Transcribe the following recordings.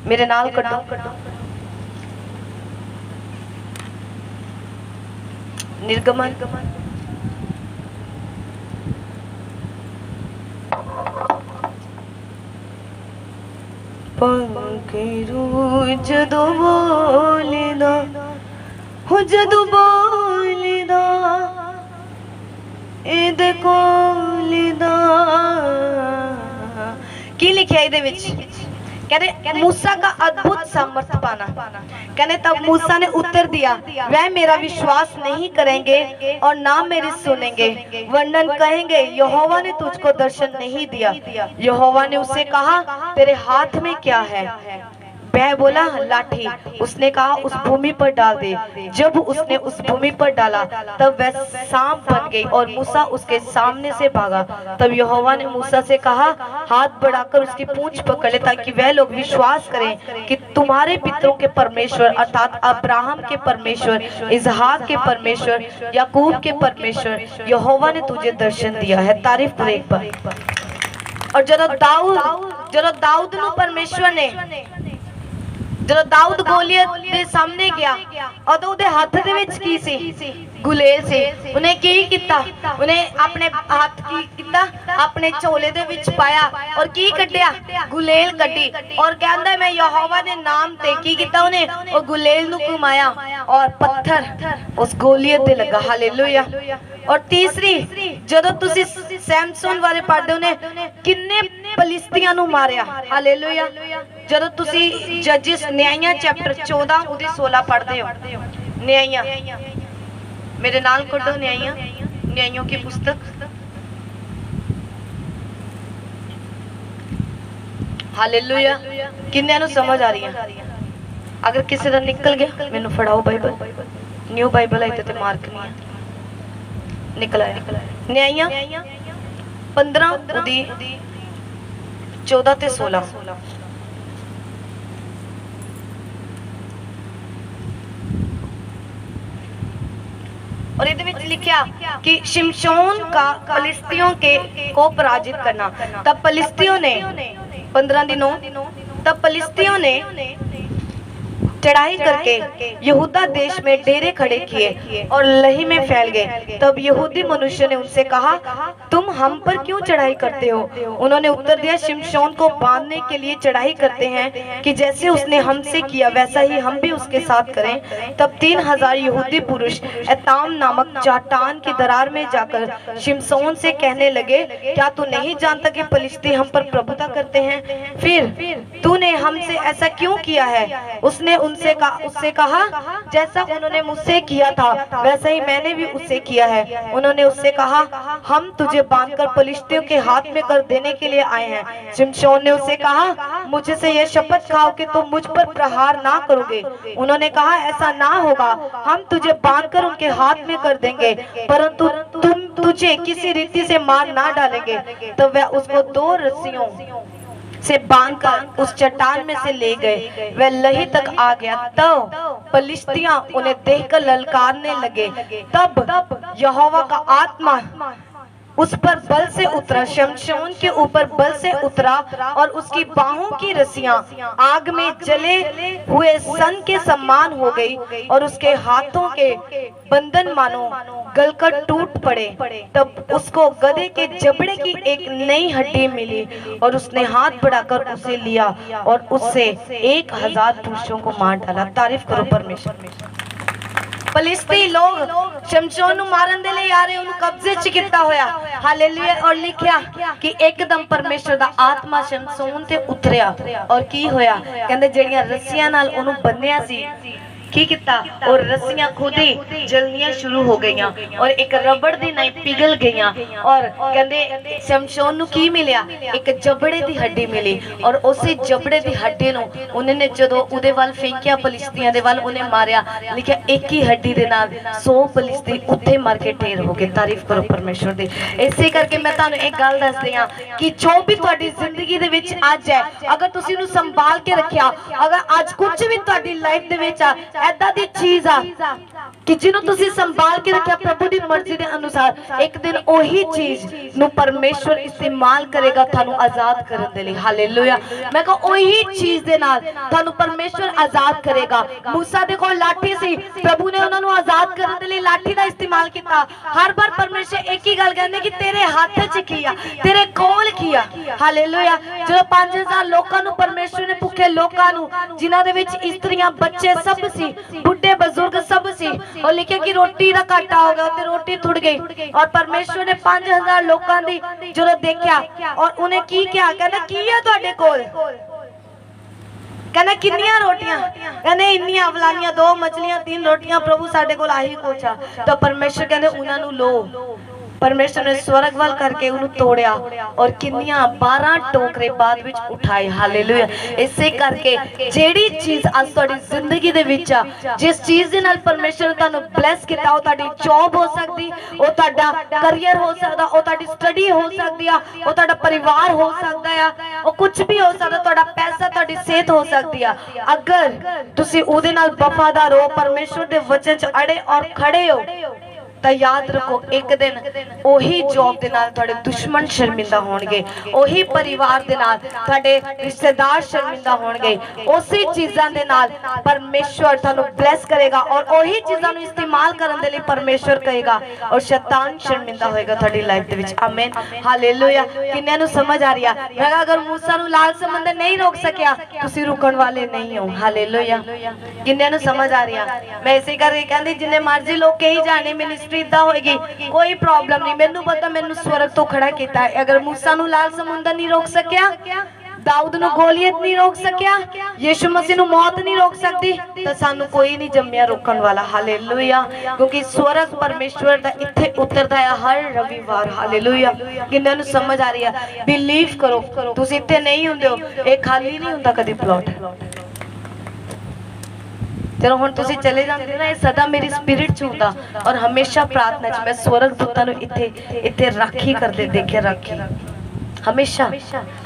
मेरे नाल कड्डो। निर्गमन पंखरू जदों बोलदा हो जदों बोलदा इहदे कोलदा की लिखिया इहदे विच कहते मूसा का अद्भुत सामर्थ पाना। कहते तब मूसा ने उत्तर दिया, वह मेरा विश्वास नहीं करेंगे और ना मेरी सुनेंगे, वर्णन कहेंगे यहोवा ने तुझको दर्शन नहीं दिया। यहोवा ने उससे कहा, तेरे हाथ में क्या है? वह बोला, लाठी। उसने कहा, उस भूमि पर डाल दे। जब उसने उस भूमि पर डाला तब वह सांप बन गई और मूसा उसके सामने से भागा। तब यहोवा ने मूसा से कहा, हाथ बढ़ाकर उसकी पूंछ पकड़ ले, ताकि वह लोग विश्वास करें कि तुम्हारे पितरों के परमेश्वर अर्थात अब्राहम के परमेश्वर, इसहाक के परमेश्वर, याकूब के परमेश्वर यहोवा ने तुझे दर्शन दिया है। तारीफ करो एक बार। और जब दाऊद नु परमेश्वर ने जब दाऊद गोलियत दे सामने गया और उहदे हाथ दे विच की सी? गुलेल से। उन्हें की किता? उन्हें अपने हाथ की किता? अपने झोले दे विच पाया और की कड्डिया? गुलेल कड्डी। और कहंदा मैं यहोवा दे नाम ते की किता? उन्हें ओ गुलेल नु घुमाया और पत्थर उस गोलियत ते लगा। हालेलुया। और तीसरी, जदों तुसी सैमसन बारे पढ़दे उन्हें किन्ने फलिस्तियां नु मारिया। हालेलुया। जदों तुसी जजिस न्यायियां चैप्टर 14 उदी 16 पढ़दे हो, न्यायियां मेरे नाल कड्डो, न्यायियों की पुस्तक। हालेलुया। किन्ने नु समझ आ रही है? अगर किसी दा निकल गया मैनू फड़ाओ बाइबल, न्यू बाइबल आई ते मार्क नहीं है। निकला न्यायियां 15 उदी 14 ते 16। और इहदे विच लिखिया कि शिमशोन का फलिस्तियों के को पराजित करना। तब फलिस्तियों ने 15 दिनों तब फलिस्तियों ने चढ़ाई करके यहूदा देश में डेरे खड़े किए और लही में फैल गए। तब यहूदी मनुष्य ने उनसे कहा, तुम हम पर क्यों चढ़ाई करते हो? उन्होंने उत्तर दिया, शिमशोन को बांधने के लिए चढ़ाई करते हैं कि जैसे उसने हमसे किया वैसा ही हम भी उसके साथ करें। तब 3000 यहूदी पुरुष एताम नामक चट्टान की दरार में जाकर शिमशोन से कहने लगे, क्या तू नहीं जानता कि फलिस्ती हम पर प्रभुता करते हैं? फिर तूने हमसे ऐसा क्यों किया है? उसने उससे कहा, जैसा उन्होंने मुझसे किया था वैसा ही मैंने भी उससे किया है। उन्होंने उससे कहा, हम तुझे बांधकर फलिस्तियों के हाथ में कर देने के लिए आए हैं। शिमशोन ने उससे कहा, मुझसे यह शपथ खाओ कि तुम मुझ पर प्रहार ना करोगे। उन्होंने कहा, ऐसा ना होगा, हम तुझे बांधकर उनके हाथ में कर देंगे, परंतु तुझे किसी रीति से मार ना डालेंगे। तो वह उसको 2 रस्सियों से बांधकर उस चट्टान में से ले गए। वह लही तक आ गया। तब फलिस्तियां उन्हें देखकर ललकारने लगे। तब यहोवा का आत्मा उस पर बल से उतरा, शिमशोन के ऊपर बल से उतरा और उसकी बाहों की रस्सियां आग में जले हुए सन के समान हो गई और उसके हाथों के बंधन मानो गलकर टूट पड़े। तब उसको गधे के जबड़े की एक नई हड्डी मिली और उसने हाथ बढ़ाकर उसे लिया और उससे 1000 पुरुषों को मार डाला। तारीफ करो परमेश्वर। फलिस्ती लोग शिमशोन नु मारन दे लई आ रहे, उन्हें कब्जे च किता होया। हालेलुया। और लिखिया कि एकदम परमेश्वर दा आत्मा शिमशोन ते उतरिया और की होया? कहंदे जेड़ियां रस्सियां नाल उन्हें बन्निया सी की किता और रस्सियां खुद ही जलनियां शुरू हो गईयां और एक रबड़ दी नाई पिघल गईयां। और कहंदे शिमशोन नु की मिलिया? एक जबड़े दी हड्डी मिली और उसे जबड़े दी हड्डी नु उन्होंने जदों उदे वाल फेंकिया, फलिस्तियां दे वाल उन्हें मारिया। लिखिया एक ही हड्डी दे नाल 100 फलिस्ती उत्थे मर के ढेर हो गए। तारीफ करो परमेश्वर दी। इसे करके मैं तुहानू एक गल दस दियां कि जो भी तुहाडी जिंदगी दे विच अज है, अगर तुसीं इहनू संभाल के रखिया, अगर अज कुछ भी तुहाडी लाइफ दे विच ऐदा दी चीज आ कि जिन्हों तुसी संभाल के रखा प्रभु की मर्जी के अनुसार, एक दिन वही चीज नु परमेश्वर इस्तेमाल करेगा थानू आजाद करने दे लई। हालेलुया। मैं कहा वही चीज दे नाल थानू परमेश्वर आजाद करेगा। मूसा दे कोल लाठी सी, प्रभु ने उन्हां नू आजाद करने दे लई लाठी दा इस्तेमाल किया। हर बार परमेश्वर एक ही गल कहंदे कि तेरे हाथ च किया, तेरे कोल किया। हालेलुया। जो 5000 लोकां नू परमेश्वर ने भुखे लोकां नू जिन्हां दे विच इस्त्रियां बच्चे सब सी, बुढ़े बुजुर्ग सब सी, और लिखे कि रोटी का घाटा हो गया तो रोटी थुड़ गई। और परमेश्वर ने 5000 लोगों की जो देखा और उन्हें की क्या कहना की है तुहाडे कोल, कहना किन्नियां रोटियां, कहने इन्नियां फलानियां, 2 मछलियां 3 रोटियां, प्रभु साडे कोल आही कुछ आ। तो परमेश्वर कहंदे उन्हां नू लो। परमेश्वर ने स्वर्ग वाल करके उन्हें तोड़िया और किन्नियां 12 टोकरे बाद विच उठाए। हालेलुया। इसे करके जेड़ी चीज आज तुहाडी जिंदगी दे विच आ, जिस चीज दे नाल परमेश्वर ने तुहानू ब्लेस कीता, ओ तुहाडी जॉब हो सकदी, ओ तुहाडा करियर हो सकदा, ओ तुहाडी स्टडी हो सकदी आ, ओ तुहाडा परिवार हो सकदा आ, ओ कुछ भी हो सकदा, तुहाडा पैसा, तुहाडी सेहत हो सकदी आ। अगर तुसी ओदे नाल वफादार हो, परमेश्वर दे वचन च अड़े और खड़े हो, तो याद रखो एक दिन ओही जॉब दे नाल तुहाडे दुश्मन शर्मिंदा होणगे, ओही परिवार दे नाल तुहाडे रिश्तेदार शर्मिंदा होणगे। उसी चीज़ां दे नाल परमेश्वर तुहानू ब्लेस करेगा और ओही चीज़ां नू इस्तेमाल करन दे लई परमेश्वर कहेगा और शैतान शर्मिंदा होएगा तुहाडी लाइफ दे विच। आमीन। हालेलुया। किन्ने नू समझ आ रही है? अगर मूसा नू लाल समंदर नहीं रोक सकिया, तुसी रुकण वाले नहीं हो। हालेलुया। किन्ने नू समझ आ रही है? मैं इसे करके कहंदी जिन्ने मर्जी लोग कही जाने मिनिस्ट्री होगी, कोई प्रॉब्लम नहीं, मैनू पता मैनू स्वर्ग तो खड़ा किया है। अगर मूसा नू लाल समुंदर नहीं रोक सकिया, दाऊद नू गोलियत नहीं रोक सकिया, यीशु मसीह नू मौत नहीं रोक सकती, तो सानू कोई नहीं जम्मिया रोकण वाला। हालेलुया। क्योंकि स्वर्ग परमेश्वर दा इत्थे उतरदा है हर रविवार। हालेलुया। किन्ने नू समझ आ रही है? बिलीव करो, तुसीं इत्थे नहीं हुंदे हो, ये खाली नहीं हुंदा कदी प्लॉट। चलो हुण तुसीं चले जांदे ना, ये सदा मेरी स्पिरिट च हुंदा और हमेशा प्रार्थना च मैं स्वर्ग दूतां नू इत्थे राखी करदे देखे, राखी हमेशा।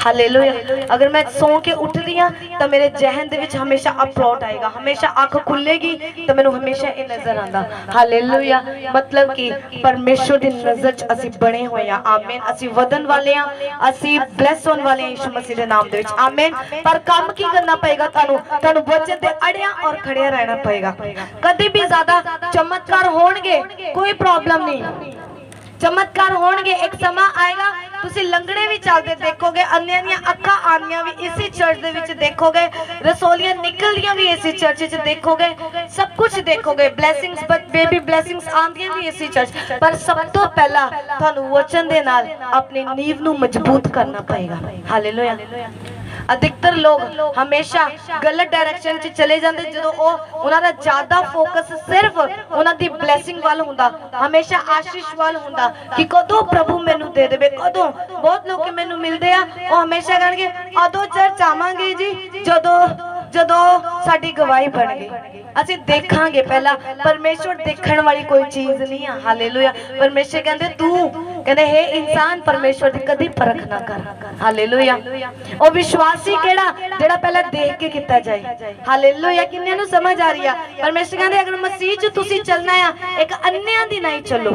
हालेलुया। अगर मैं सो के उठदी हां तो मेरे जहन दे विच हमेशा अपलॉट आएगा, हमेशा अख खुलेगी तो मैनू हमेशा ये नजर आंदा। हालेलुया। मतलब कि परमेश्वर दी नजर च असीं बने होए हां। आमीन। असीं वधन वाले हां, असीं ब्लेस होने वाले हां यीशु मसीह दे नाम दे विच। आमीन। पर काम की करना पएगा? तुहानू वचन दे अड़िया और खड़िया रहना पएगा। कदी भी ज्यादा चमत्कार होणगे कोई प्रॉब्लम नहीं, चमत्कार होणगे, एक समा आएगा तुसी लंगड़े भी चलते देखोगे, अन्नियां दियां अखां आंदियां भी इसी चर्च दे विच देखोगे, रसोलियां निकलदियां भी इसी चर्च च देखोगे, सब कुछ देखोगे, ब्लेसिंग्स बेबी ब्लेसिंग्स आंदियां भी इसी चर्च। पर सब तो पहला तुहानू वचन दे नाल अपनी नींव नू मजबूत करना पएगा। हालेलुया। अधिकतर लोग हमेशा गलत डायरेक्शन च चले जाते जो उन्हां दा ज्यादा फोकस सिर्फ उन्हां दी ब्लेसिंग वाल हुंदा, हमेशा आशीष वाल हुंदा कि कदों प्रभु मैनू दे देवे, कदों। बहुत लोग मैनू मिलते हैं वो हमेशा कहणगे अदों चर्च आवांगे जी जदों जदों साडी गवाही बन गई। असीं देखांगे पहला, परमेश्वर देखण वाली कोई चीज नहीं है। हालेलुया। परमेश्वर कहंदे तू कहंदे हे इंसान परमेश्वर दी कदी परख ना कर। हालेलुया। ओ विश्वासी केड़ा जेड़ा पहला देख के कीता जाए। हालेलुया। किन्ने नू समझ आ रही है? परमेश्वर कहंदे अगर मसीह च तुसीं चलना है, एक अन्नियां दी नहीं चलो।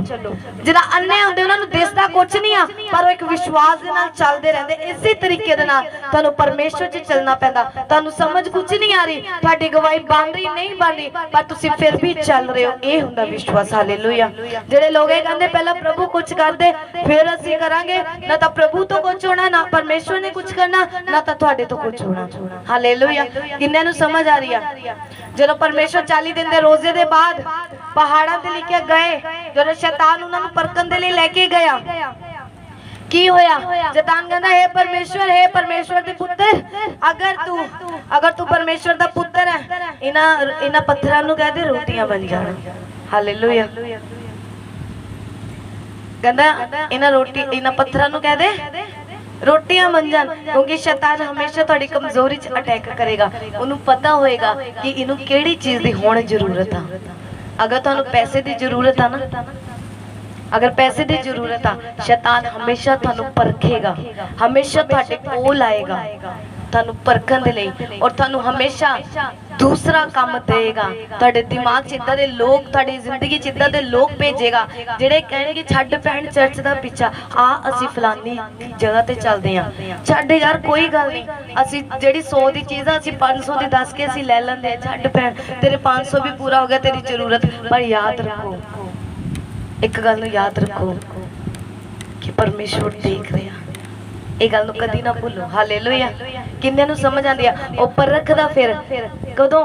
जेड़ा अन्ने हुंदे उन्हां नू दिसदा कुछ नहीं आ, पर एक विश्वास दे नाल चलदे रहंदे, इसी तरीके दे नाल तुहानू परमेश्वर च चलना पैंदा। तुहानू समझ कुछ नहीं आ रही, तुहाडी गवाही बन रही नहीं बन रही, पर तुसीं फिर भी चल रहे हो, ये हुंदा विश्वास। हालेलुया। जेड़े लोग कहंदे पहला प्रभु कुछ कर दे फिर असीं करांगे, ना तो प्रभु तो कुछ होना, ना परमेश्वर ने कुछ करना, ना तो तुहाडे तो कुछ होना। हालेलुया। किन्ने नू समझ आ रही है? जदों परमेश्वर 40 दिन दे रोजे दे बाद पहाड़ां ते लेके गए, जदों शैतान उन्हां नू परखण दे लई लेके गया, की होया? शैतान कहंदा हे परमेश्वर दे पुत्र, अगर तू परमेश्वर दा पुत्र है, इना पत्थरां नू कह दे रोटियां बन जाण। हालेलुया। कहंदा इना पत्थरां नू कह दे रोटियां बन जान, क्योंकि शैतान हमेशा तुहाडी कमजोरी च अटैक करेगा। उन्हें पता होएगा कि इनू केड़ी चीज दी होण जरूरत आ। अगर तुहानू पैसे दी जरूरत आ ना, अगर पैसे की जरूरत आ, शैतान हमेशा तुहानू परखेगा, हमेशा तुहाडे कोल आएगा तुहानू परखण दे लई, और तुहानू हमेशा दूसरा काम देगा। तुहाडे दिमाग च इदां दे लोग, तुहाडी जिंदगी च इदां दे लोग भेजेगा जिहड़े कहणगे छड्ड भैण चर्च दा पिछा, आ असीं फलानी जगह ते चलदे हां। छड्ड यार कोई गल नहीं, असीं जिहड़ी 100 दी चीज़ आ असीं 500 दी दस के असीं लै लैंदे। छड्ड भैण तेरे 500 भी पूरा हो गया, तेरी जरूरत। पर याद रखो, एक गल नूं याद रखो कि परमेश्वर देख रहा। ये गल नूं कदी ना भूलो। हालेलुया। किन्ने नूं समझ आंदी आ? ओ परखदा फिर कदों?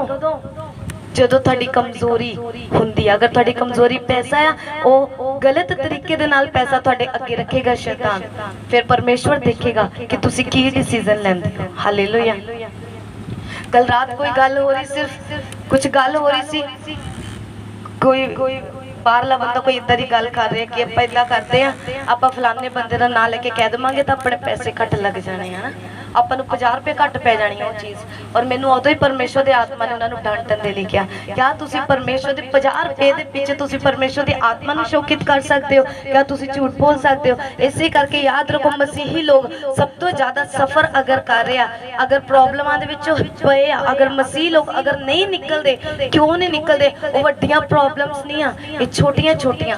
जदों तुहाडी कमजोरी हुंदी। अगर तुहाडी कमजोरी पैसा आ, ओ गलत तरीके दे नाल पैसा तुहाडे अगे रखेगा शैतान, फिर परमेश्वर देखेगा कि तुसीं की डिसीजन लैंदे हो। हालेलुया। कल रात कोई गल हो रही, सिर्फ कुछ गल हो रही सी, कोई बाहरला बंदा कोई इदां दी गल कर रहा कि आपां इदां करदे आ, आपां फलाने बंदे दा नाम लेके कह देवांगे तो अपने पैसे घट लग जाने हैं ना, आपां नूं 50 रुपए घट पै जानी वो चीज़। और मैनूं उदों ही परमेश्वर दे आत्मा ने उन्हां नूं डांटण दे लई कहा, क्या तुसीं परमेश्वर दे 50 रुपए दे पिछे तुसीं परमेश्वर दी आत्मा नूं शोकित कर सकते हो? क्या तुसीं झूठ बोल सकते हो? इसे करके याद रखो, मसीही लोग सब तो ज़्यादा सफ़र अगर कर रहे हैं, अगर प्रॉब्लमां दे विचों पए आ, अगर मसीह लोग अगर नहीं निकलते, क्यों नहीं निकलते? वो वड्डियां प्रॉब्लम्स नहीं आ, ये छोटियां छोटियां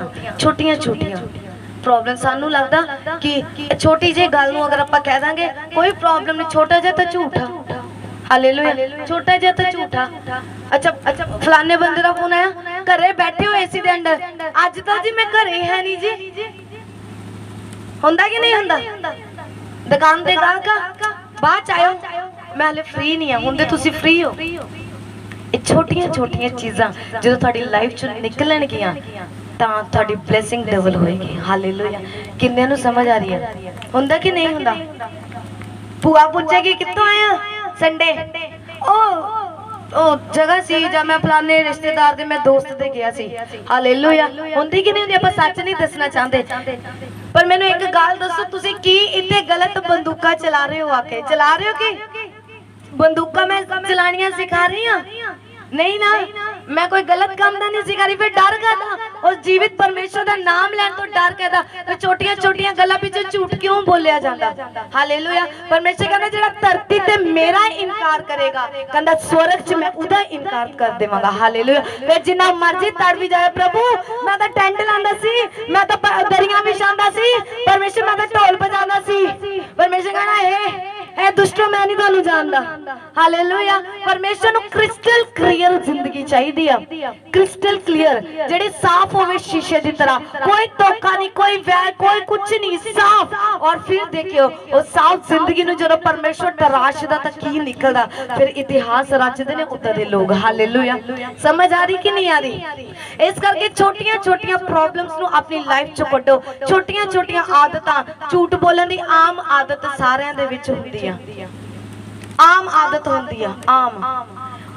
प्रॉब्लम। सानू लगदा कि छोटी जी गल नूं अगर आपां कह दांगे कोई प्रॉब्लम नहीं, छोटा जिहा तां झूठा। हालेलुया। छोटा जिहा तां झूठा। अच्छा फलाने बंदे दा फोन आया, घरे बैठे हो एसी दे अंदर, अज तां जी मैं घरे है नहीं जी। हुंदा कि नहीं हुंदा? दुकान ते गाहक बाद च आयो, मैं हले फ्री नहीं हां, हुंदे तुसीं फ्री हो। छोटियां चीज़ां जो तुहाडी लाइफ च निकलणगियां तां तुहाडी ब्लेसिंग डबल होएगी। हालेलुया। किन्ने नूं समझ आ रही है? हुंदा कि नहीं हुंदा? भूआ पूछेगी कित्थों आया संडे, ओ जगह सी जब मैं फलाने रिश्तेदार दे मैं दोस्त दे गया सी। हालेलुया। हुंदी कि नहीं हुंदी? आपां सच नहीं दसना चाहते, पर मैनूं एक गल दसो, तुसीं की इत्थे गलत बंदूका चला रहे हो? आके चला रहे हो कि बंदूका मैं चलानियां सिखा रही हूं? नहीं ना, मैं कोई गलत काम दा नहीं सिखा रही। फिर डर कहता और जीवित परमेश्वर दा नाम लैन तो डर कहता, तो छोटियां गल्लां पिछे झूठ क्यों बोलिया जांदा? हालेलुया। परमेश्वर कहंदा जेड़ा धरती ते मेरा इनकार करेगा, कहंदा स्वर्ग च मैं उदा इनकार कर देवांगा। हालेलुया। फिर जिन्ना मर्जी तड़ भी जाए, प्रभु मैं तो टेंट लांदा सी, मैं तो दरियां विछांदा सी, परमेश्वर मैं तो ढोल बजांदा सी। परमेश्वर कहना ए दुष्टो मैं नहीं तुहानू जानदा। हालेलुया। परमेश्वर नूं क्रिस्टल क्लियर जिंदगी चाहिदी आ, क्रिस्टल क्लियर जेड़ी साफ होवे शीशे दी तरह, कोई धोखा नहीं, कोई वैर, कोई कुछ नहीं, साफ। और फिर देखियो उस साफ जिंदगी नूं जदों परमेश्वर तराशदा तां की निकलदा, फिर इतिहास रचदे ने उदां दे लोग। हालेलुया। समझ आ रही कि नहीं आ रही? इस करके छोटियां प्रॉब्लम्स नूं अपनी लाइफ च कड्डो। छोटियां आदतां, झूठ बोलण दी आम आदत सारिਆਂ ਦੇ ਵਿੱਚ ਹੁੰਦੀ ਆ, आम आदत होंदी है, आम।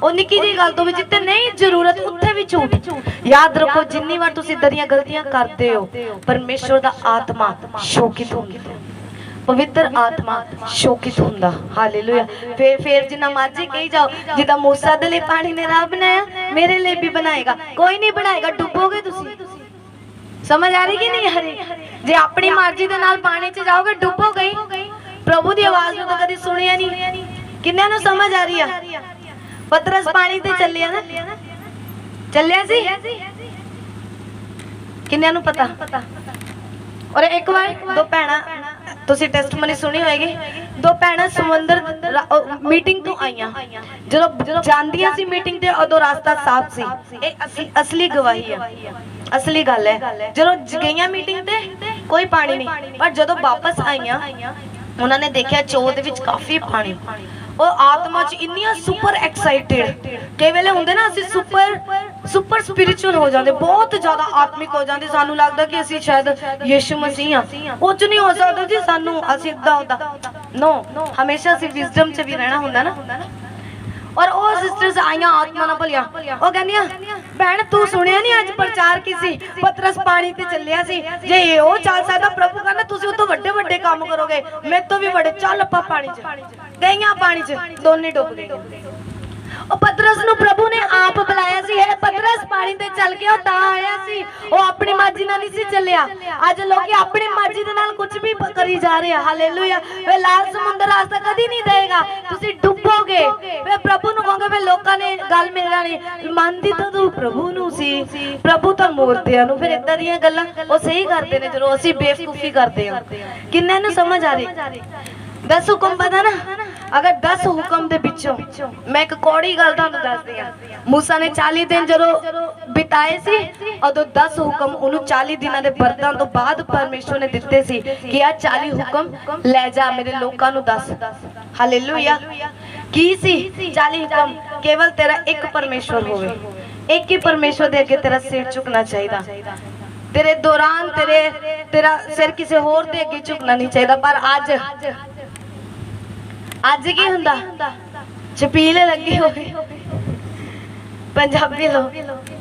और निक्की जी गल तो भी जिते नहीं जरूरत उत्थे भी झूठ। याद रखो, जिन्नी बार तुसी दरियां गलतियां करते हो, परमेश्वर दा आत्मा शोकित होंदा, पवित्र आत्मा शोकित हुंदा। हालेलुया। फिर जिन्ना मर्जी कही जाओ, जिदा मूसा दे लई पानी ने राह बनाया, मेरे लिए भी बनाएगा। कोई नहीं बनाएगा, डुबोगे तुसी। समझ आ रही कि नहीं आ रही? जे अपनी मर्जी दे नाल पानी च जाओगे, डुबोगे ही। प्रभु दी आवाज नूं तो कदी सुनिया नहीं। किन्ने नूं समझ आ रही है? पतरस पानी ते चलिया ना, चलिया सी, किन्ने नूं पता? और एक बार दो भैणां, तुसी टेस्टमनी सुनी होएगी, दो भैणां समुंदर मीटिंग तो आईयां, जदों जांदियां सी मीटिंग ते उदों रास्ता साफ सी। ए असली गवाही है, असली गल है। जदों गईयां मीटिंग ते कोई पानी नहीं, पर जदों वापस आईयां उन्होंने देखा चो दे विच काफी पानी। और आत्मा च इन्नियां सुपर एक्साइटेड, कई वेले हुंदे ना असीं सुपर स्पिरिचुअल हो जाते, बहुत ज्यादा आत्मिक हो जाते, सानू लगदा कि असीं शायद यीशु मसीह हां। कुछ नहीं हो सकदा जी सानू, असीं इदां उदां नो, हमेशा असीं विजडम च भी रहना हुंदा ना। और वो सिस्टर्स आईयां आत्मा ना भलिया, वो कहंदियां भैन तू सुनिया नहीं अज प्रचार किसी पतरस पानी ते चलिया सी, जे ओ चल सकदा, प्रभु कहंदा तुसीं उतों वड्डे वड्डे काम करोगे, मेरे तो भी बड़े। चल पा पानी च गईयां, पानी च दोने डुब गए। और पतरस नूं प्रभु ने आप बुलाया सी, है पतरस पानी ते चल के ओ तां आया सी, ओ अपनी मर्जी नाल नहीं सी चलिया। अज लोग अपनी मर्जी दे नाल कुछ भी करी जा रहे हैं। हालेलुया। वे लाल समुंदर रास्ता कदी नहीं देगा, तुसी डुबोगे। वे प्रभु नूं कहोगे ਫਿਰ ਲੋਕਾਂ ਨੇ ਗੱਲ ਮਿਲ ਜਾਣੀ, ਮੰਨਦੀ ਤਾਂ ਤੂੰ ਪ੍ਰਭੂ ਨੂੰ ਸੀ, ਪ੍ਰਭੂ ਤਾਂ ਮੂਰਤੀਆਂ ਨੂੰ। ਫਿਰ ਇਦਾਂ ਦੀਆਂ ਗੱਲਾਂ ਉਹ ਸਹੀ ਕਰਦੇ ਨੇ ਜਦੋਂ ਅਸੀਂ ਬੇਵਕੂਫੀ ਕਰਦੇ ਹਾਂ। ਕਿੰਨੇ ਨੂੰ ਸਮਝ ਆ ਰਹੀ? 10 ਹੁਕਮ पता ना, अगर 10 हुक्म दे विचों मैं एक कौड़ी गल तुहानू दसदी हां। मूसा ने 40 दिन जदों बिताए सी, उदों 10 हुक्म उन्होंने 40 दिनों के बरतों तो बाद परमेश्वर ने दिते सी कि आ 40 हुक्म लै जा मेरे लोकां नू दस। हालेलुया। की सी 40 हुक्म? केवल तेरा एक परमेश्वर होवे, एक ही परमेश्वर दे अगे तेरा सिर झुकना चाहिए। तेरे दौरान तेरा सिर किसी होर दे अगे झुकना नहीं चाहिए। पर अज की हुंदा? छबील लगी हो, पंजाबी लोग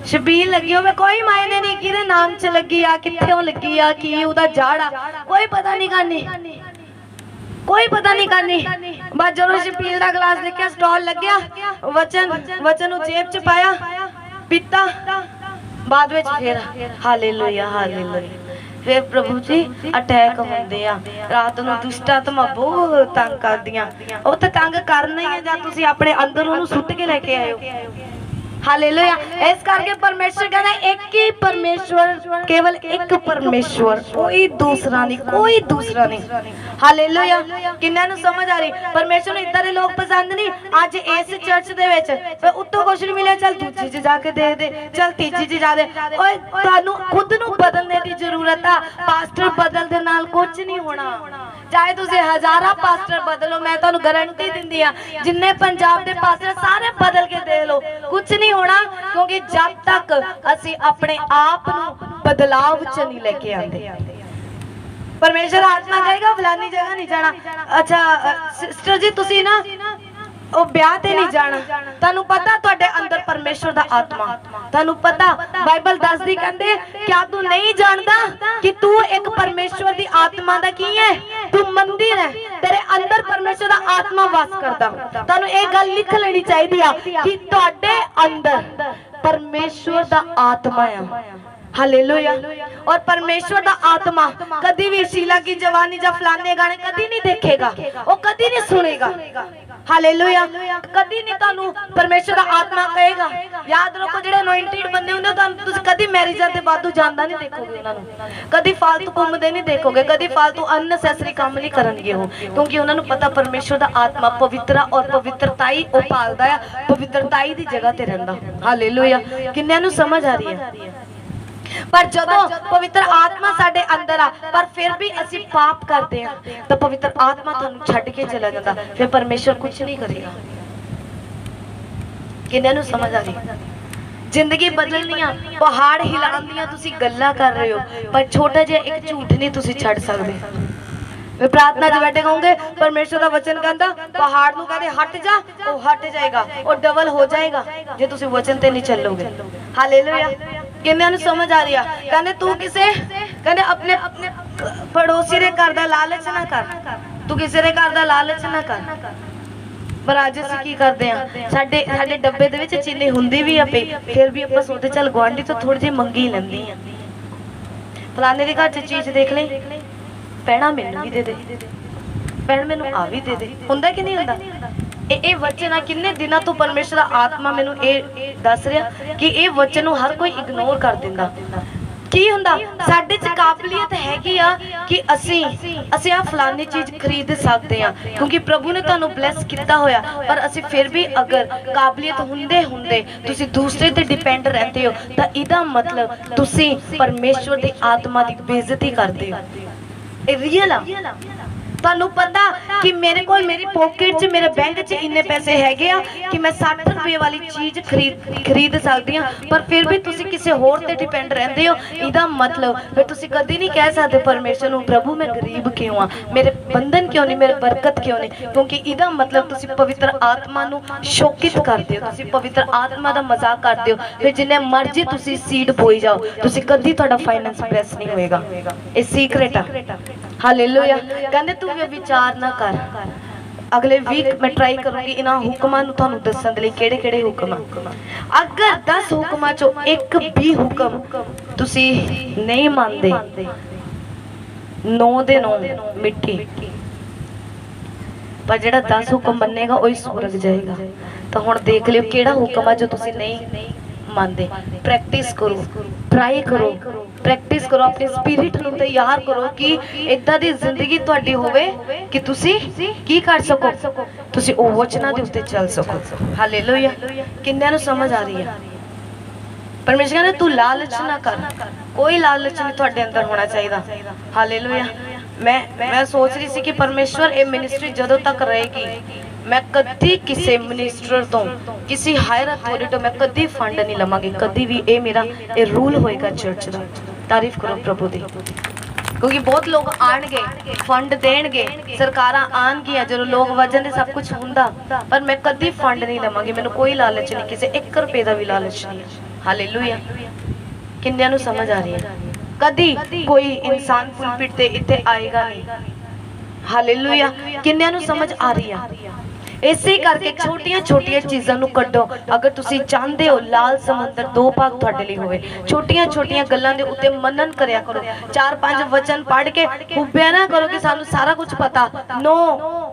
छबील लगी हो, कोई मायने नहीं कि नाम च लगी आ, कित्थों लगी आ, की उहदा जाड़ा, कोई पता नहीं करनी, कोई पता नहीं करनी। बस जो छबील का गिलास देखा, स्टॉल लग्या, वचन जेब च पाया, पीता, बाद में फिर हालेलुया हालेलुया। फिर प्रभु जी अटैक होंदे आ, रात नूं दुष्ट आत्मा बहुत तंग करदियां। वो तो तंग करना ही है जब तुसीं अपने अंदर उहनूं सुट के लेके आए हो। हालेलुया। इस करके परमेश्वर कहना एक ही परमेश्वर, केवल एक परमेश्वर, कोई दूसरा नहीं, कोई दूसरा नहीं। हालेलुया। किन्ना नूं समझ आ रही? परमेश्वर नूं इदां दे लोग पसंद नहीं। अज इस चर्च दे विच उत्तों कुछ नहीं मिले, चल दूजी च जाके दे दे, चल तीजी च जा दे। ओए तुहानूं खुद नूं बदलने की जरूरत आ। पास्टर बदल दे नाल कुछ नहीं होना। चाहे तुसीं हज़ारा पास्टर बदलो, मैं तुहानूं गारंटी दिंदी आ जिन्ने पंजाब दे पास्टर सारे बदल के दे लो, कुछ नहीं होना। क्योंकि जब तक असी अपने आप नूं बदलाव च नहीं लेके आते, परमेश्वर आत्मा कहेगा फलानी जगह नहीं जाना। अच्छा सिस्टर जी तुसी ना ओ ब्याह ते नहीं जाना, तुहानूं पता तुहाडे अंदर परमेश्वर दा आत्मा, तुहानूं पता बाइबल दसदी कहंदे क्या तू नहीं जानदा कि तू एक परमेश्वर दी आत्मा दा की है, तू मंदिर है, तेरे अंदर परमेश्वर दा आत्मा वास करदा। तुहानूं ये गल लिख लेनी चाहिदी आ कि तुहाडे अंदर परमेश्वर दा आत्मा है। हालेलुया। और परमेश्वर दा आत्मा कभी भी शीला की जवानी या फलाने गाने कभी नहीं देखेगा, वो कभी नहीं सुनेगा। हालेलुया। कभी नहीं तानू परमेश्वर दा आत्मा कहेगा। याद रखो जेडे अनॉइंटेड बंदे हुंदे तानू तुसीं कभी मैरिजां ते वाधू जानदा नहीं देखोगे, उन्हां नूं कभी फालतू घूमदे नहीं देखोगे, कभी फालतू अननेसेसरी काम नहीं करनगे वो, क्योंकि उन्हां नूं पता परमेश्वर दा आत्मा पवित्र और पवित्रताई ओ पालदा है, पवित्रताई दी जगह ते रहिंदा। हालेलुया। किन्नियां नूं समझ आ रही है? पर जदों पवित्र आत्मा साडे अंदर आ पर फिर भी असी पाप करते हैं तो पवित्र आत्मा तुहानूं छड्ड के चला जाता, फिर परमेश्वर कुछ नहीं करेगा। किन्हां नूं समझ आ रही? जिंदगी बदलनियां, पहाड़ हिलाण दियां तुसीं गल्लां कर रहे हो, पर छोटा जिहा एक झूठ नहीं तुसीं छड्ड सकदे। प्रार्थना च बैठे कहोगे परमेश्वर का वचन कहता पहाड़ नूं कहदे हट जा, वो हट जाएगा, और डबल हो जाएगा जे तुसीं वचन ते नहीं चलोगे। हालेलुया। किन्ने नूं समझ आ रही है? कहंदे तू किसे कहंदे अपने पड़ोसी दे घर दा लालच ना कर, तू किसे दे घर दा लालच ना कर। पर अज असीं की करदे आ, साडे डब्बे दे विच चीनी हुंदी भी आ पई, फिर भी आपां सोचदे चल गुआंढी तो थोड़ी जी मंगी लैंदी आ, फलाने दे घर च चीज देख ले, पैणा मैनूं भी दे दे, पैण मैनूं आ भी दे दे। हुंदा कि नहीं हुंदा? ये वचन किन्ने दिनों तो परमेश्वर आत्मा मैनू ये दस रहा कि ये वचन हर कोई इग्नोर कर दिंदा। की हुंदा? साडे च काबलियत हैगी आ कि असी आ फलानी चीज खरीद सकते हैं क्योंकि प्रभु ने तुहानू ब्लैस किया होया, पर असी फिर भी अगर काबलियत हुंदे हुंदे तुसी दूसरे ते डिपेंड रहते हो तो इहदा मतलब तुसी परमेश्वर दी आत्मा दी बेइज्जती करते हो। ये रियल आ। तुहानू पता कि मेरे को मेरी पॉकेट च मेरे बैंक च इन्ने पैसे हैगे आ कि मैं 60 रुपए वाली चीज खरीद सकती हाँ, पर फिर भी तुसी किसी होर ते डिपेंड रहंदे हो। इहदा मतलब फिर तुसी कदी नहीं कह सकते परमेश्वर नू प्रभु मैं गरीब क्यों आ, मेरे बंधन क्यों नहीं, मेरे बरकत क्यों नहीं, क्योंकि इहदा मतलब तुसी पवित्र आत्मा नू शोकित करदे हो, तुसी पवित्र आत्मा दा मजाक करदे हो। फिर जिन्ने मर्जी तुसी सीड बोई जाओ, तुसी कदी तुहाडा फाइनेंस ब्लेस नहीं होएगा। ये सीक्रेट आ। हालेलुया। कहंदे तू विचार ना कर। अगले वीक मैं ट्राई करूंगी इन्हां हुक्मां नूं तुहानूं दस्सण दे लई किहड़े-किहड़े हुक्म। अगर 10 हुक्मां चों एक भी हुक्म तुसी नहीं मानदे, 9 दे 9 मिट्टी। पर जिहड़ा 10 हुक्म मन्नेगा वही स्वर्ग जाएगा। तो हुण देख लियो किहड़ा हुक्म है जो तुसीं नहीं मानते। प्रैक्टिस करो, ट्राई करो, प्रैक्टिस करो, अपने स्पिरिट नूं तैयार करो कि इदां दी जिंदगी तुहाडी होवे कि तुसीं की कर सको, तुसीं ओ वचनां दे उत्ते चल सको। हालेलुया। किन्नियां नूं समझ आ रही है? परमेश्वर कहंदा तू लालच ना कर, कोई लालच नहीं तुहाडे अंदर होना चाहिए। हालेलुया। मैं सोच रही सी कि परमेश्वर ये मिनिस्ट्री जदों तक रहेगी मैं कदी किसी मिनिस्टर तो किसी हायर अथॉरिटी तो मैं कदी फंड नहीं लवांगी, कदी भी। ये मेरा ये रूल होएगा चर्च का। तारीफ करो प्रभु दी। क्योंकि बहुत लोग आएंगे फंड देंगे, सरकारां आनगियां, जो लोग वजन सब कुछ हुंदा, पर मैं कदी फंड नहीं लवांगी। मैनूं कोई लालच नहीं, किसी 1 रुपए का भी लालच नहीं है। हालेलुया। किन्नियां नूं समझ आ रही है? कदी कोई इंसान पुलपिट ते इत्थे आएगा नहीं। हालेलुया। किन्नियां नूं समझ आ रही है? इसे करके छोटिया छोटिया चीज़ों नूं कड्डो। अगर तुसी चाहते हो लाल समंदर 2 भाग तुहाडे लई होवे, छोटिया छोटिया गल्लां दे उत्ते मनन करया करो। 4-5 वचन पढ़ के हुब्बिया ना करो कि सानू सारा कुछ पता। नो,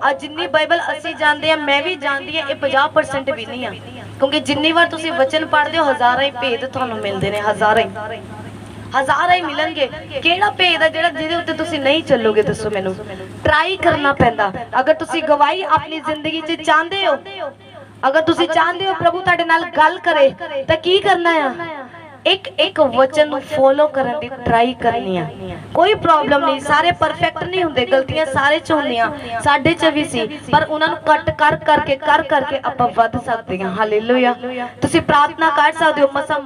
आज जिन्नी बाइबल असी जानते हैं, मैं भी जानती है, ये 50% भी नहीं है। क्योंकि जिन्नी बार तुसी वचन पढ़ते हो हज़ारां ही भेद तुहानू मिलते हैं, हज़ारां ही मिलणगे। किहड़ा भेद है जिहड़ा जिहदे उत्ते तुसी नहीं चलोगे? दसो मैनू। ट्राई करना पैंदा। अगर तुसी गवाही अपनी जिंदगी च चाहते हो, अगर तुसी चाहते हो प्रभु तुहाडे नाल गल करे, तो की करना है? एक वचन फॉलो करने की ट्राई करनी है। कोई प्रॉब्लम नहीं, सारे परफेक्ट नहीं होंगे, गलतियां सारे च होंदियां, साडे च भी सी, पर उन्हां नूं कट कर करके आपां वध सकदे हां। हालेलुया। तुसीं प्रार्थना कर सकदे हो, मसा